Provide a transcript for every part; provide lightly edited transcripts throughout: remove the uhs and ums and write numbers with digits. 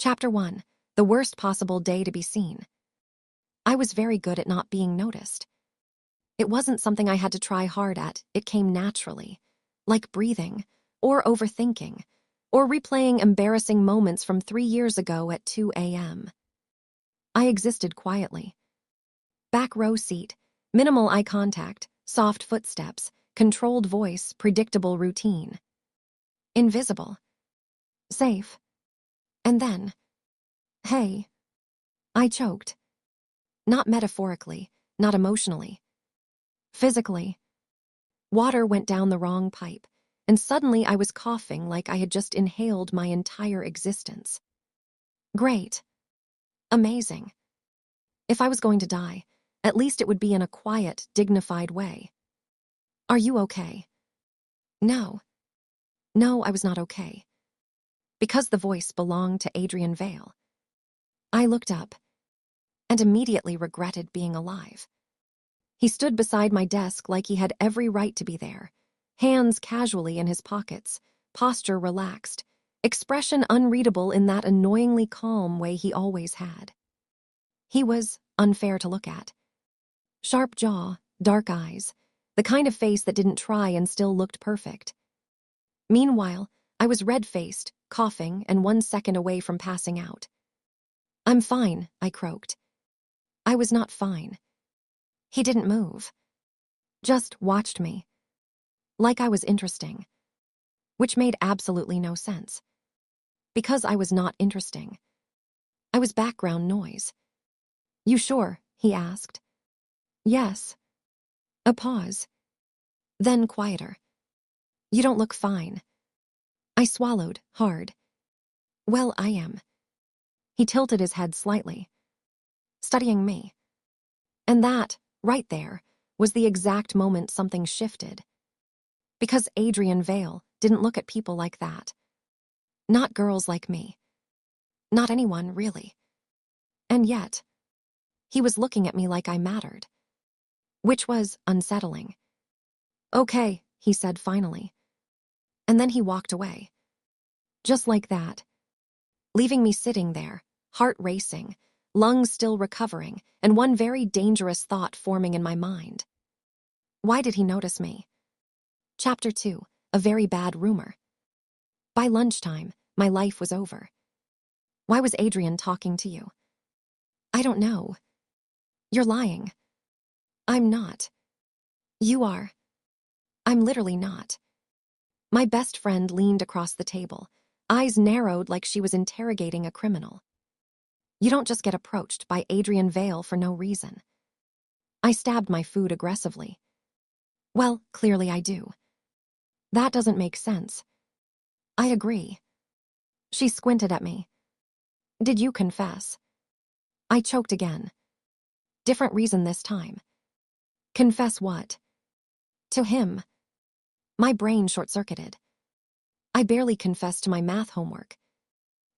Chapter 1. The worst possible day to be seen. I was very good at not being noticed. It wasn't something I had to try hard at, it came naturally. Like breathing, or overthinking, or replaying embarrassing moments from 3 years ago at 2 a.m. I existed quietly. Back row seat, minimal eye contact, soft footsteps, controlled voice, predictable routine. Invisible. Safe. And then, hey, I choked. Not metaphorically, not emotionally. Physically. Water went down the wrong pipe, and suddenly I was coughing like I had just inhaled my entire existence. Great. Amazing. If I was going to die, at least it would be in a quiet, dignified way. Are you okay? No. No, I was not okay. Because the voice belonged to Adrian Vale. I looked up, and immediately regretted being alive. He stood beside my desk like he had every right to be there, hands casually in his pockets, posture relaxed, expression unreadable in that annoyingly calm way he always had. He was unfair to look at. Sharp jaw, dark eyes, the kind of face that didn't try and still looked perfect. Meanwhile, I was red-faced, coughing, and 1 second away from passing out. "I'm fine," I croaked. I was not fine. He didn't move. Just watched me. Like I was interesting. Which made absolutely no sense. Because I was not interesting. I was background noise. "You sure?" he asked. "Yes." A pause. Then quieter. "You don't look fine." I swallowed, hard. "Well, I am." He tilted his head slightly. Studying me. And that, right there, was the exact moment something shifted. Because Adrian Vale didn't look at people like that. Not girls like me. Not anyone, really. And yet, he was looking at me like I mattered. Which was unsettling. "Okay," he said finally. And then he walked away. Just like that. Leaving me sitting there, heart racing, lungs still recovering, and one very dangerous thought forming in my mind. Why did he notice me? Chapter 2. A very bad rumor. By lunchtime, my life was over. Why was Adrian talking to you? I don't know. You're lying. I'm not. You are. I'm literally not. My best friend leaned across the table, eyes narrowed like she was interrogating a criminal. You don't just get approached by Adrian Vale for no reason. I stabbed my food aggressively. Well, clearly I do. That doesn't make sense. I agree. She squinted at me. Did you confess? I choked again. Different reason this time. Confess what? To him. My brain short-circuited. I barely confessed to my math homework.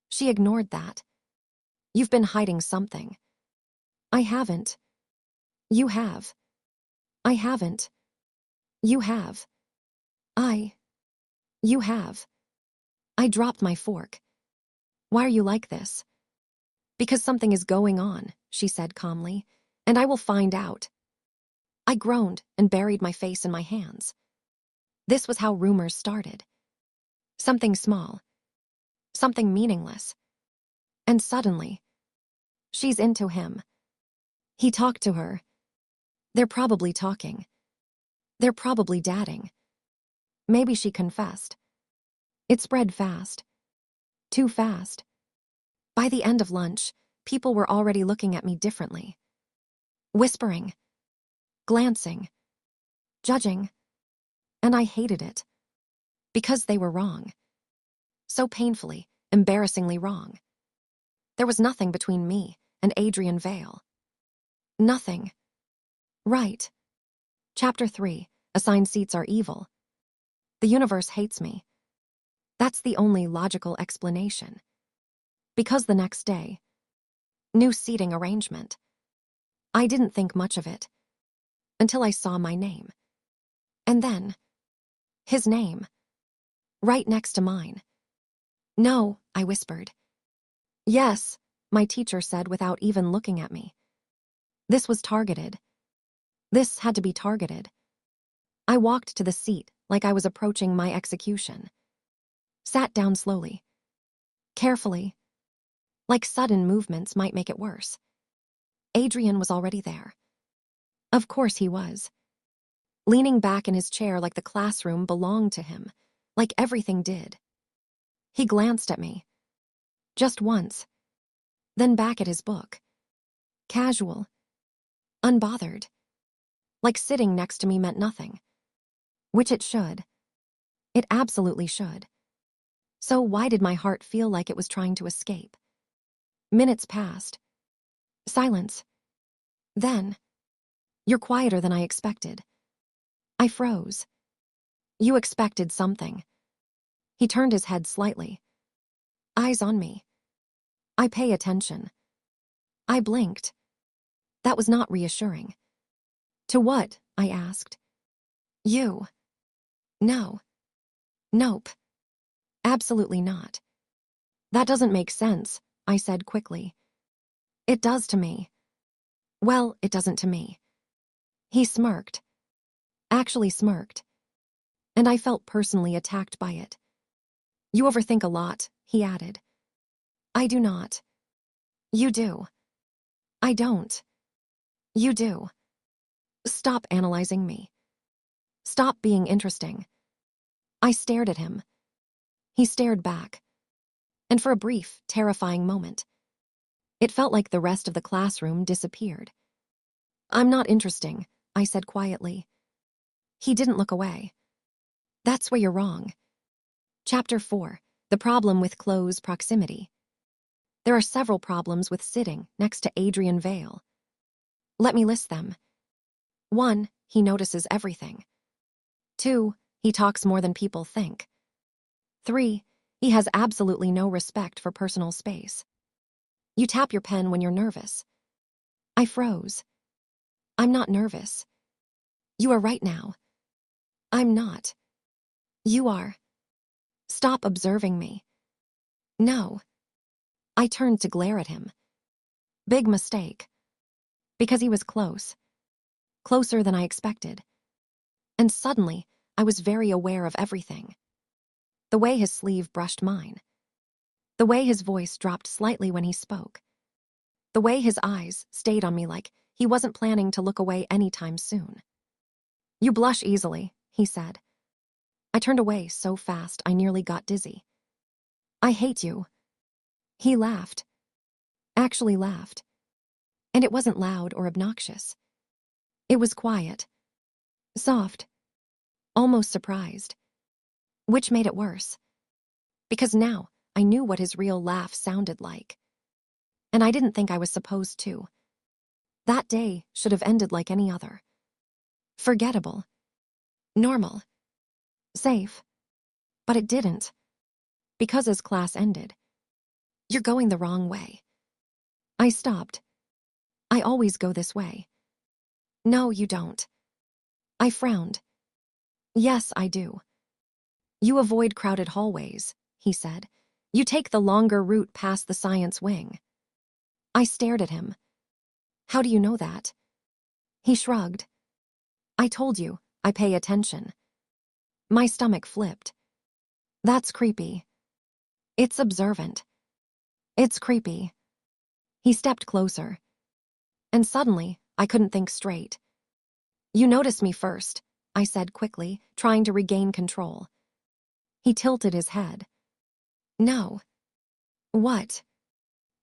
She ignored that. You've been hiding something. I haven't. You have. I haven't. You have. You have. I dropped my fork. Why are you like this? Because something is going on, she said calmly, and I will find out. I groaned and buried my face in my hands. This was how rumors started. Something small. Something meaningless. And suddenly, she's into him. He talked to her. They're probably talking. They're probably dadding. Maybe she confessed. It spread fast. Too fast. By the end of lunch, people were already looking at me differently. Whispering. Glancing. Judging. And I hated it. Because they were wrong. So painfully, embarrassingly wrong. There was nothing between me and Adrian Vale. Nothing. Right. Chapter 3. Assigned seats are evil. The universe hates me. That's the only logical explanation. Because the next day. New seating arrangement. I didn't think much of it. Until I saw my name. And then. His name. Right next to mine. No, I whispered. Yes, my teacher said without even looking at me. This was targeted. This had to be targeted. I walked to the seat like I was approaching my execution. Sat down slowly. Carefully. Like sudden movements might make it worse. Adrian was already there. Of course he was. Leaning back in his chair like the classroom belonged to him, like everything did. He glanced at me. Just once. Then back at his book. Casual. Unbothered. Like sitting next to me meant nothing. Which it should. It absolutely should. So why did my heart feel like it was trying to escape? Minutes passed. Silence. Then, "You're quieter than I expected." I froze. "You expected something." He turned his head slightly. Eyes on me. I pay attention. I blinked. That was not reassuring. "To what?" I asked. "You." "No. Nope. Absolutely not." "That doesn't make sense," I said quickly. "It does to me." "Well, it doesn't to me." He smirked. Actually smirked. And I felt personally attacked by it. "You overthink a lot," he added. "I do not." "You do." "I don't." "You do." "Stop analyzing me. Stop being interesting." I stared at him. He stared back. And for a brief, terrifying moment, it felt like the rest of the classroom disappeared. "I'm not interesting," I said quietly. He didn't look away. "That's where you're wrong." Chapter 4. The problem with close proximity. There are several problems with sitting next to Adrian Vale. Let me list them. 1. He notices everything. 2. He talks more than people think. 3. He has absolutely no respect for personal space. You tap your pen when you're nervous. I froze. "I'm not nervous." "You are right now." "I'm not." "You are." "Stop observing me." "No." I turned to glare at him. Big mistake. Because he was close. Closer than I expected. And suddenly, I was very aware of everything. The way his sleeve brushed mine. The way his voice dropped slightly when he spoke. The way his eyes stayed on me like he wasn't planning to look away anytime soon. "You blush easily," he said. I turned away so fast I nearly got dizzy. "I hate you." He laughed. Actually laughed. And it wasn't loud or obnoxious. It was quiet. Soft. Almost surprised. Which made it worse. Because now I knew what his real laugh sounded like. And I didn't think I was supposed to. That day should have ended like any other. Forgettable. Normal. Safe. But it didn't. Because as class ended. "You're going the wrong way." I stopped. "I always go this way." "No, you don't." I frowned. "Yes, I do." "You avoid crowded hallways," he said. "You take the longer route past the science wing." I stared at him. "How do you know that?" He shrugged. "I told you, I pay attention." My stomach flipped. "That's creepy." "It's observant." "It's creepy." He stepped closer. And suddenly, I couldn't think straight. "You noticed me first," I said quickly, trying to regain control. He tilted his head. "No." "What?"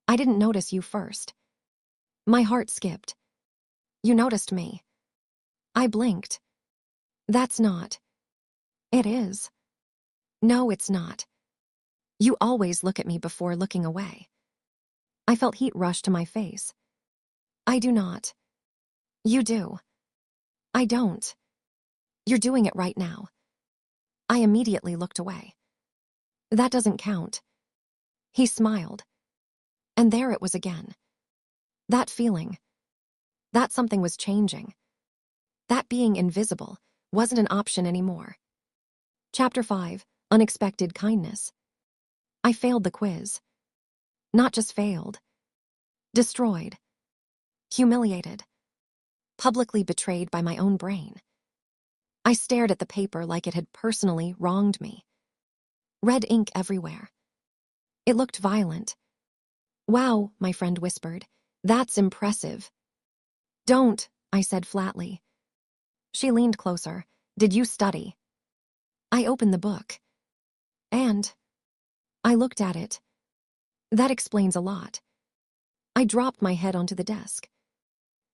"I didn't notice you first." My heart skipped. "You noticed me." I blinked. "That's not." "It is." "No, it's not." "You always look at me before looking away." I felt heat rush to my face. "I do not." "You do." "I don't." "You're doing it right now." I immediately looked away. "That doesn't count." He smiled. And there it was again. That feeling. That something was changing. That being invisible wasn't an option anymore. Chapter 5. Unexpected kindness. I failed the quiz. Not just failed. Destroyed. Humiliated. Publicly betrayed by my own brain. I stared at the paper like it had personally wronged me. Red ink everywhere. It looked violent. "Wow," my friend whispered. "That's impressive." "Don't," I said flatly. She leaned closer. "Did you study?" I opened the book. And I looked at it. That explains a lot. I dropped my head onto the desk.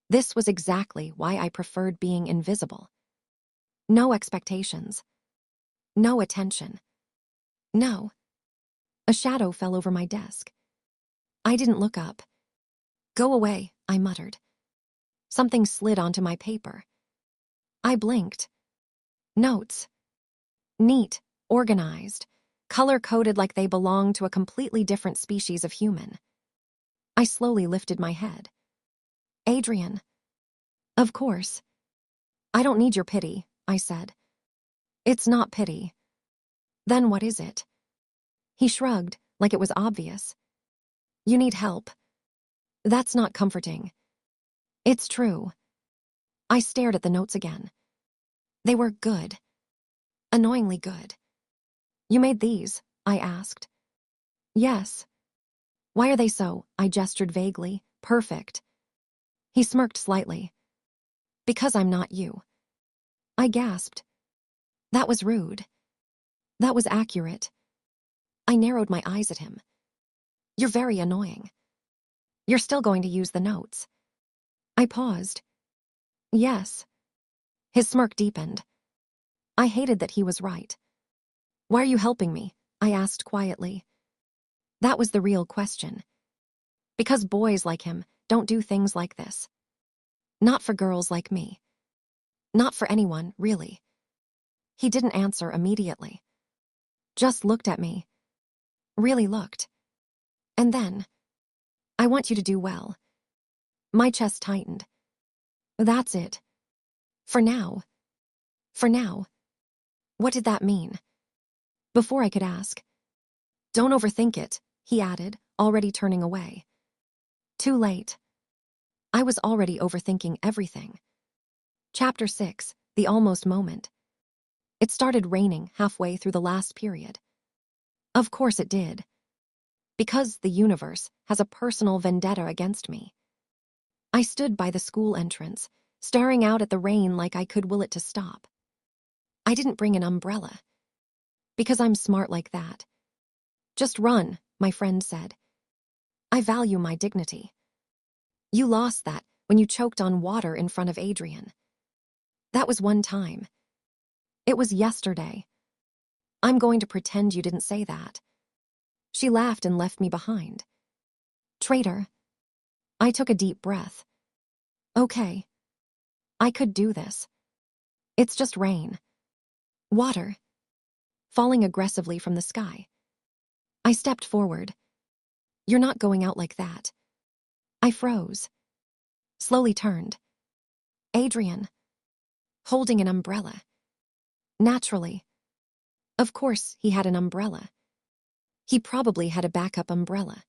This was exactly why I preferred being invisible. No expectations. No attention. No. A shadow fell over my desk. I didn't look up. "Go away," I muttered. Something slid onto my paper. I blinked. Notes. Neat, organized, color-coded like they belonged to a completely different species of human. I slowly lifted my head. "Adrian." "Of course." "I don't need your pity," I said. "It's not pity." "Then what is it?" He shrugged, like it was obvious. "You need help." "That's not comforting." "It's true." I stared at the notes again. They were good. Annoyingly good. "You made these?" I asked. "Yes." "Why are they so?" I gestured vaguely. "Perfect." He smirked slightly. "Because I'm not you." I gasped. That was rude. That was accurate. I narrowed my eyes at him. "You're very annoying." "You're still going to use the notes." I paused. "Yes." His smirk deepened. I hated that he was right. "Why are you helping me?" I asked quietly. That was the real question. Because boys like him don't do things like this. Not for girls like me. Not for anyone, really. He didn't answer immediately. Just looked at me. Really looked. And then, "I want you to do well." My chest tightened. "That's it. For now." For now. What did that mean? Before I could ask, "Don't overthink it," he added, already turning away. Too late. I was already overthinking everything. Chapter 6, The Almost Moment. It started raining halfway through the last period. Of course it did. Because the universe has a personal vendetta against me. I stood by the school entrance, staring out at the rain like I could will it to stop. I didn't bring an umbrella. Because I'm smart like that. "Just run," my friend said. "I value my dignity." "You lost that when you choked on water in front of Adrian." "That was one time." "It was yesterday." "I'm going to pretend you didn't say that." She laughed and left me behind. Traitor. I took a deep breath. Okay. I could do this. It's just rain. Water. Falling aggressively from the sky. I stepped forward. "You're not going out like that." I froze. Slowly turned. Adrian. Holding an umbrella. Naturally. Of course he had an umbrella. He probably had a backup umbrella.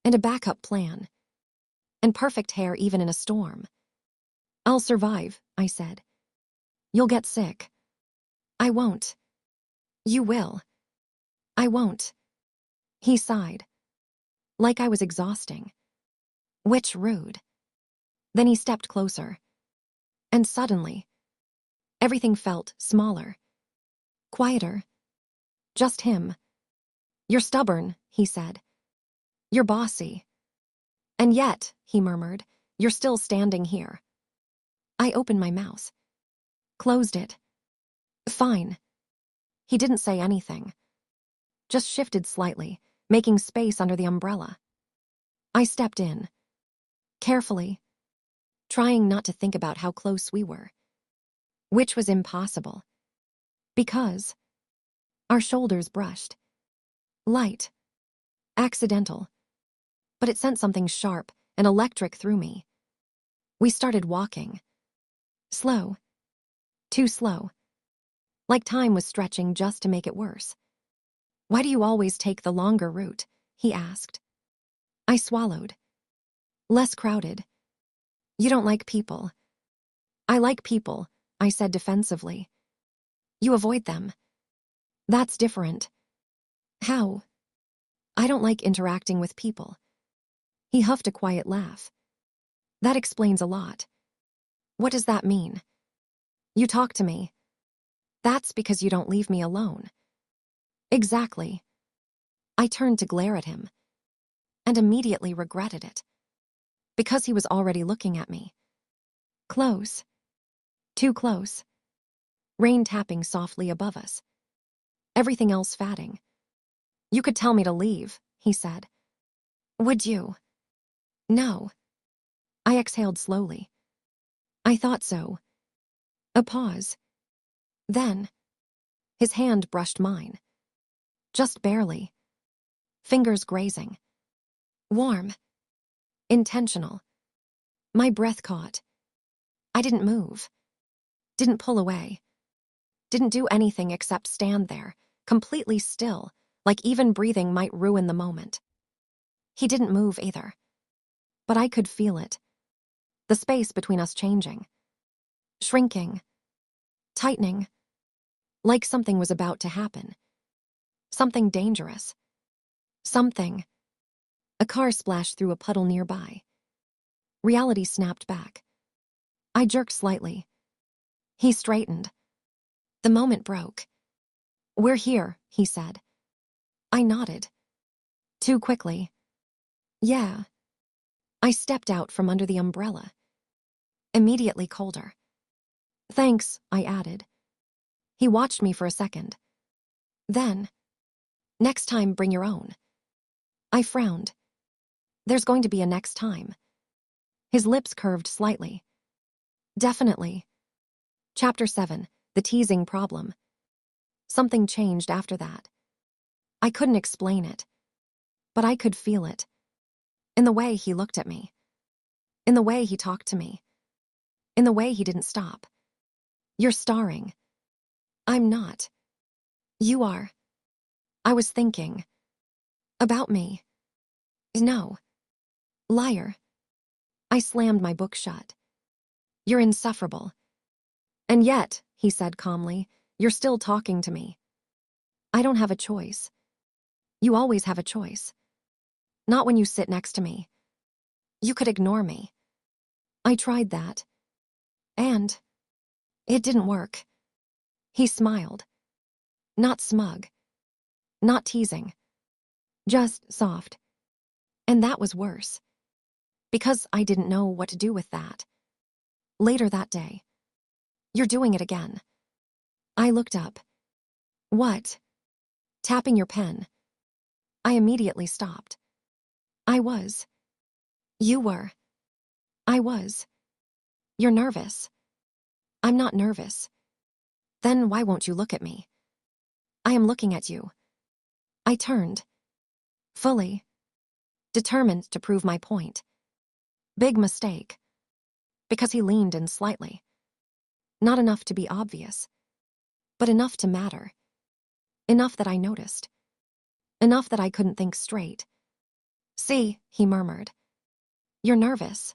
And a backup plan. And perfect hair even in a storm. "I'll survive," I said. "You'll get sick." "I won't." "You will." "I won't." He sighed. Like I was exhausting. Which rude. Then he stepped closer. And suddenly, everything felt smaller. Quieter. Just him. "You're stubborn," he said. "You're bossy. And yet," he murmured, "you're still standing here." I opened my mouth. Closed it. "Fine." He didn't say anything. Just shifted slightly, making space under the umbrella. I stepped in. Carefully. Trying not to think about how close we were. Which was impossible. Because our shoulders brushed. Light. Accidental. But it sent something sharp and electric through me. We started walking. Slow. Too slow. Like time was stretching just to make it worse. "Why do you always take the longer route?" he asked. I swallowed. Less crowded. You don't like people. I like people, I said defensively. You avoid them. That's different. How? I don't like interacting with people. He huffed a quiet laugh. That explains a lot. What does that mean? You talk to me. That's because you don't leave me alone. Exactly. I turned to glare at him, and immediately regretted it. Because he was already looking at me. Close. Too close. Rain tapping softly above us. Everything else fatting. You could tell me to leave, he said. Would you? No. I exhaled slowly. I thought so. A pause. Then, his hand brushed mine. Just barely. Fingers grazing. Warm. Intentional. My breath caught. I didn't move. Didn't pull away. Didn't do anything except stand there, completely still, like even breathing might ruin the moment. He didn't move either. But I could feel it. The space between us changing. Shrinking. Tightening. Like something was about to happen. Something dangerous. Something. A car splashed through a puddle nearby. Reality snapped back. I jerked slightly. He straightened. The moment broke. We're here, he said. I nodded. Too quickly. Yeah. I stepped out from under the umbrella. Immediately colder. Thanks, I added. He watched me for a second. Then, next time bring your own. I frowned. There's going to be a next time. His lips curved slightly. Definitely. Chapter 7, The Teasing Problem. Something changed after that. I couldn't explain it. But I could feel it. In the way he looked at me. In the way he talked to me. In the way he didn't stop. You're starring. I'm not. You are. I was thinking. About me. No. Liar. I slammed my book shut. You're insufferable. And yet, he said calmly, you're still talking to me. I don't have a choice. You always have a choice. Not when you sit next to me. You could ignore me. I tried that. And it didn't work. He smiled. Not smug. Not teasing. Just soft. And that was worse. Because I didn't know what to do with that. Later that day. You're doing it again. I looked up. What? Tapping your pen. I immediately stopped. I was. You were. I was. You're nervous. I'm not nervous. Then why won't you look at me? I am looking at you. I turned. Fully. Determined to prove my point. Big mistake. Because he leaned in slightly. Not enough to be obvious. But enough to matter. Enough that I noticed. Enough that I couldn't think straight. See, he murmured. You're nervous.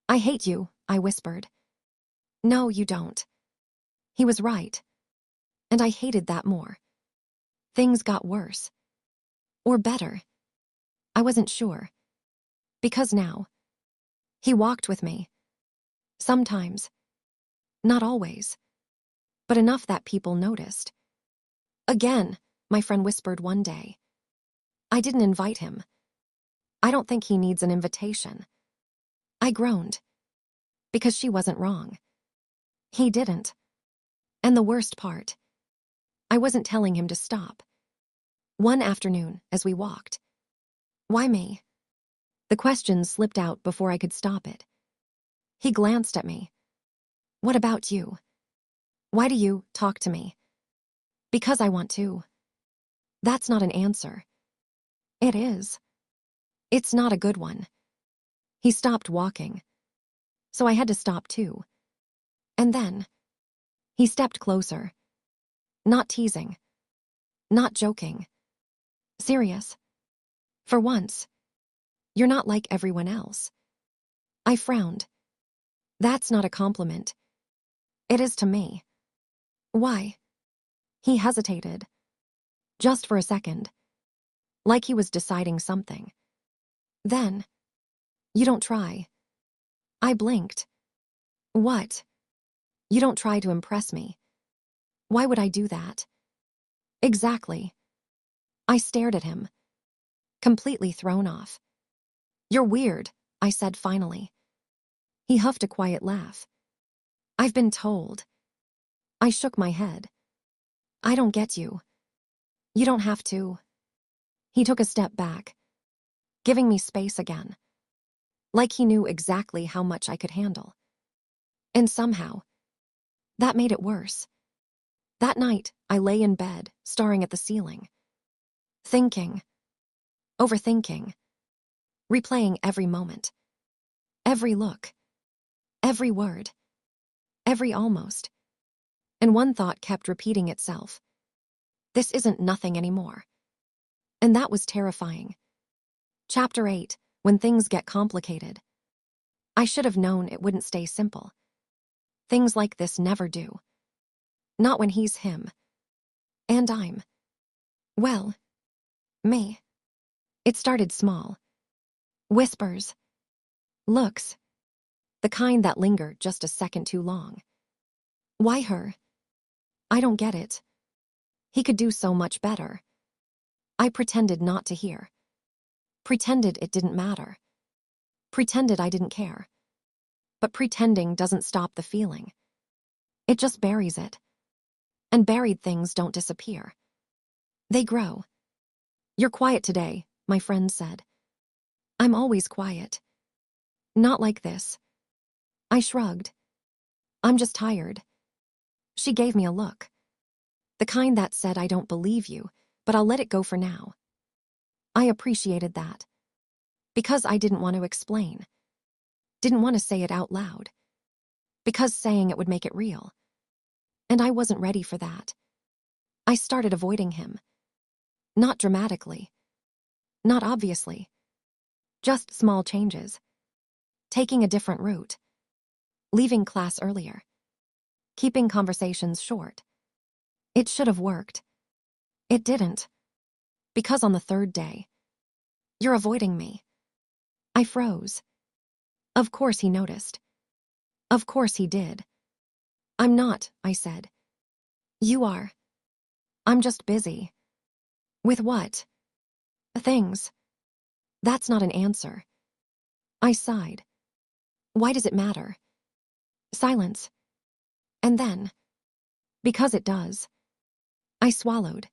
I hate you, I whispered. No, you don't. He was right. And I hated that more. Things got worse. Or better. I wasn't sure. Because now. He walked with me. Sometimes. Not always. But enough that people noticed. Again, my friend whispered one day. I didn't invite him. I don't think he needs an invitation. I groaned. Because she wasn't wrong. He didn't. And the worst part. I wasn't telling him to stop. One afternoon, as we walked. Why me? The question slipped out before I could stop it. He glanced at me. What about you? Why do you talk to me? Because I want to. That's not an answer. It is. It's not a good one. He stopped walking. So I had to stop too. And then, he stepped closer. Not teasing. Not joking. Serious. For once. You're not like everyone else. I frowned. That's not a compliment. It is to me. Why? He hesitated. Just for a second. Like he was deciding something. Then, you don't try. I blinked. What? You don't try to impress me. Why would I do that? Exactly. I stared at him, completely thrown off. You're weird, I said finally. He huffed a quiet laugh. I've been told. I shook my head. I don't get you. You don't have to. He took a step back, giving me space again, like he knew exactly how much I could handle. And somehow, that made it worse. That night, I lay in bed, staring at the ceiling, thinking, overthinking, replaying every moment, every look, every word, every almost. And one thought kept repeating itself. This isn't nothing anymore. And that was terrifying. Chapter 8, When Things Get Complicated. I should have known it wouldn't stay simple. Things like this never do. Not when he's him. And I'm, well, me. It started small. Whispers. Looks. The kind that linger just a second too long. Why her? I don't get it. He could do so much better. I pretended not to hear. Pretended it didn't matter. Pretended I didn't care. But pretending doesn't stop the feeling. It just buries it. And buried things don't disappear. They grow. You're quiet today, my friend said. I'm always quiet. Not like this. I shrugged. I'm just tired. She gave me a look. The kind that said I don't believe you, but I'll let it go for now. I appreciated that. Because I didn't want to explain. Didn't want to say it out loud. Because saying it would make it real. And I wasn't ready for that. I started avoiding him. Not dramatically. Not obviously. Just small changes. Taking a different route. Leaving class earlier. Keeping conversations short. It should have worked. It didn't. Because on the third day, you're avoiding me. I froze. Of course he noticed. Of course he did. I'm not, I said. You are. I'm just busy. With what? Things. That's not an answer. I sighed. Why does it matter? Silence. And then, because it does. I swallowed.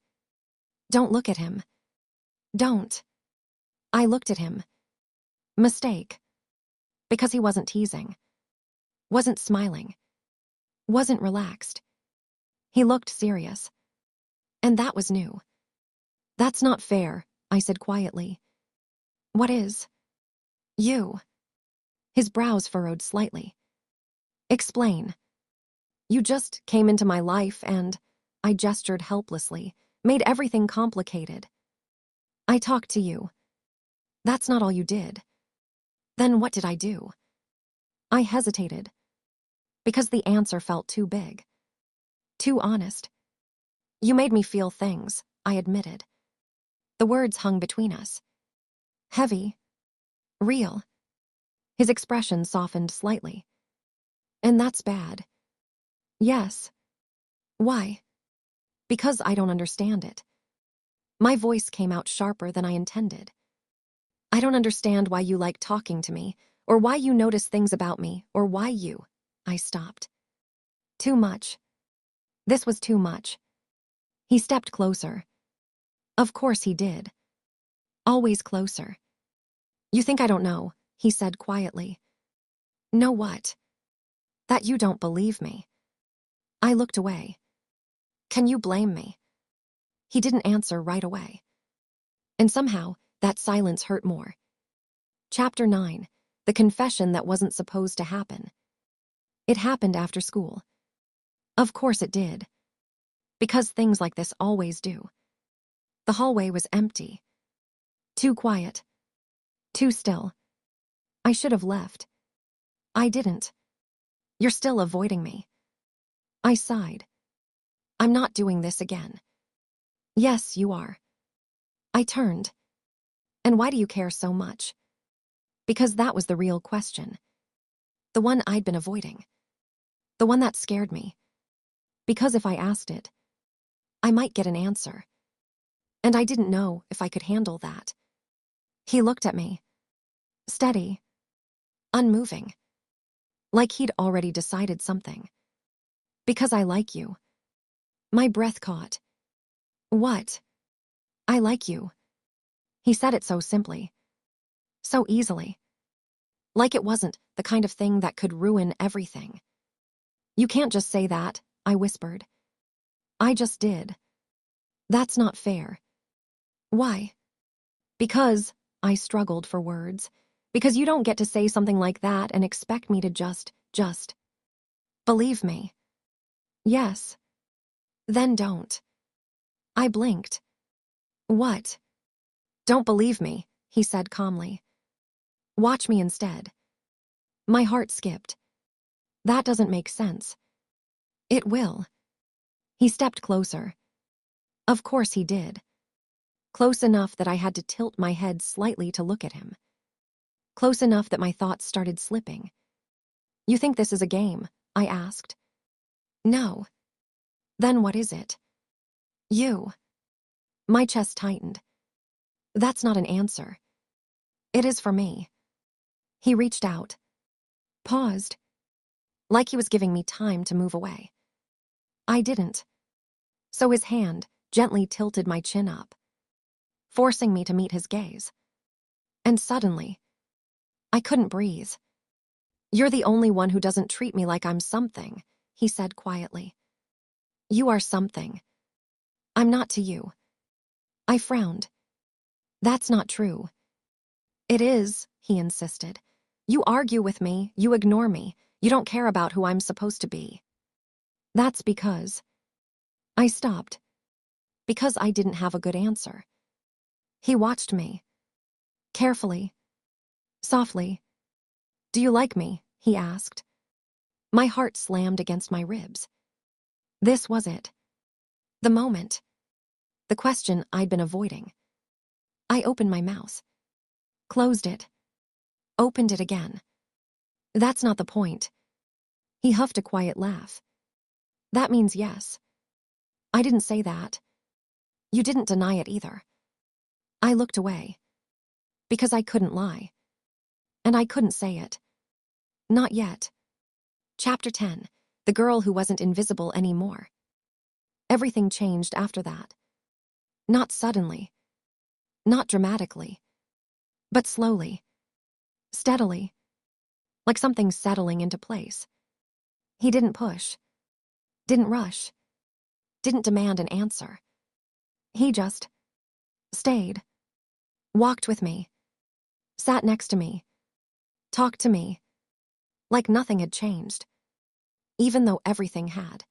Don't look at him. Don't. I looked at him. Mistake. Because he wasn't teasing. Wasn't smiling. Wasn't relaxed. He looked serious. And that was new. That's not fair, I said quietly. What is? You. His brows furrowed slightly. Explain. You just came into my life and, I gestured helplessly, made everything complicated. I talked to you. That's not all you did. Then what did I do? I hesitated. Because the answer felt too big. Too honest. You made me feel things, I admitted. The words hung between us. Heavy. Real. His expression softened slightly. And that's bad. Yes. Why? Because I don't understand it. My voice came out sharper than I intended. I don't understand why you like talking to me, or why you notice things about me, or why you. I stopped. Too much. This was too much. He stepped closer. Of course he did. Always closer. You think I don't know, he said quietly. Know what? That you don't believe me. I looked away. Can you blame me? He didn't answer right away. And somehow, that silence hurt more. Chapter 9, The Confession That Wasn't Supposed to Happen. It happened after school. Of course it did. Because things like this always do. The hallway was empty. Too quiet. Too still. I should have left. I didn't. You're still avoiding me. I sighed. I'm not doing this again. Yes, you are. I turned. And why do you care so much? Because that was the real question. The one I'd been avoiding. The one that scared me. Because if I asked it, I might get an answer. And I didn't know if I could handle that. He looked at me. Steady. Unmoving. Like he'd already decided something. Because I like you. My breath caught. What? I like you. He said it so simply. So easily. Like it wasn't the kind of thing that could ruin everything. You can't just say that, I whispered. I just did. That's not fair. Why? Because, I struggled for words. Because you don't get to say something like that and expect me to just believe me. Yes. Then don't. I blinked. What? Don't believe me, he said calmly. Watch me instead. My heart skipped. That doesn't make sense. It will. He stepped closer. Of course he did. Close enough that I had to tilt my head slightly to look at him. Close enough that my thoughts started slipping. You think this is a game? I asked. No. Then what is it? You. My chest tightened. That's not an answer. It is for me. He reached out. Paused. Like he was giving me time to move away. I didn't. So his hand gently tilted my chin up, forcing me to meet his gaze. And suddenly, I couldn't breathe. You're the only one who doesn't treat me like I'm something, he said quietly. You are something. I'm not to you. I frowned. That's not true. It is, he insisted. You argue with me, you ignore me, you don't care about who I'm supposed to be. That's because. I stopped. Because I didn't have a good answer. He watched me. Carefully. Softly. Do you like me? He asked. My heart slammed against my ribs. This was it. The moment. The question I'd been avoiding. I opened my mouth. Closed it. Opened it again. That's not the point. He huffed a quiet laugh. That means yes. I didn't say that. You didn't deny it either. I looked away. Because I couldn't lie. And I couldn't say it. Not yet. Chapter 10. The girl who wasn't invisible anymore. Everything changed after that. Not suddenly. Not dramatically. But slowly. Steadily. Like something settling into place. He didn't push. Didn't rush. Didn't demand an answer. He just stayed. Walked with me. Sat next to me. Talked to me. Like nothing had changed. Even though everything had.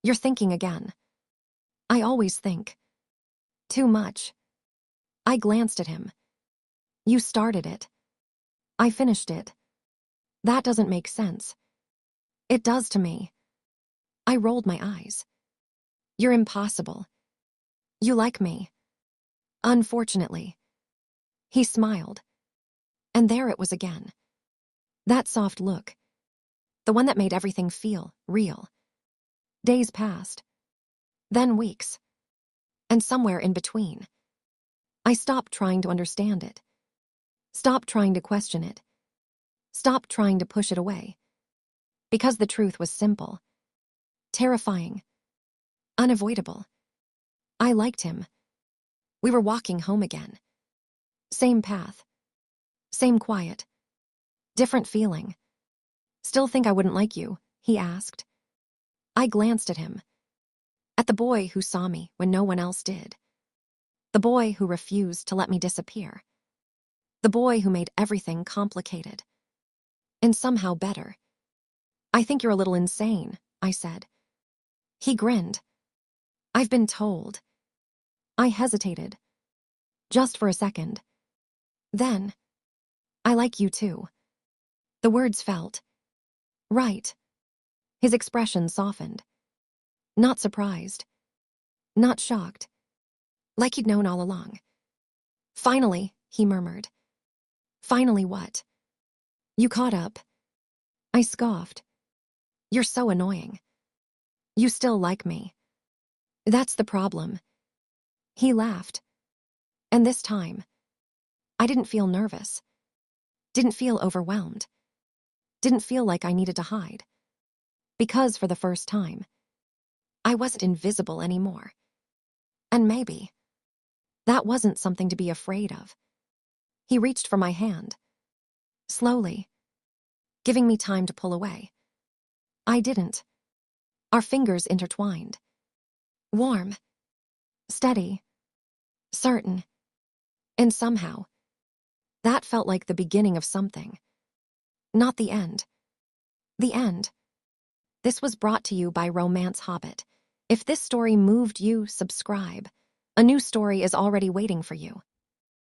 You're thinking again. I always think. Too much. I glanced at him. You started it. I finished it. That doesn't make sense. It does to me. I rolled my eyes. You're impossible. You like me. Unfortunately. He smiled. And there it was again. That soft look. The one that made everything feel real. Days passed. Then weeks. And somewhere in between. I stopped trying to understand it. Stopped trying to question it. Stopped trying to push it away. Because the truth was simple. Terrifying. Unavoidable. I liked him. We were walking home again. Same path. Same quiet. Different feeling. Still think I wouldn't like you? He asked. I glanced at him. At the boy who saw me when no one else did. The boy who refused to let me disappear. The boy who made everything complicated. And somehow better. I think you're a little insane, I said. He grinned. I've been told. I hesitated. Just for a second. Then, I like you too. The words felt right. His expression softened. Not surprised. Not shocked. Like he'd known all along. Finally, he murmured. Finally what? You caught up. I scoffed. You're so annoying. You still like me. That's the problem. He laughed. And this time, I didn't feel nervous. Didn't feel overwhelmed. Didn't feel like I needed to hide. Because for the first time, I wasn't invisible anymore. And maybe that wasn't something to be afraid of. He reached for my hand. Slowly, giving me time to pull away. I didn't. Our fingers intertwined. Warm. Steady. Certain. And somehow, that felt like the beginning of something. Not the end. The end. This was brought to you by Romance Hobbit. If this story moved you, subscribe. A new story is already waiting for you.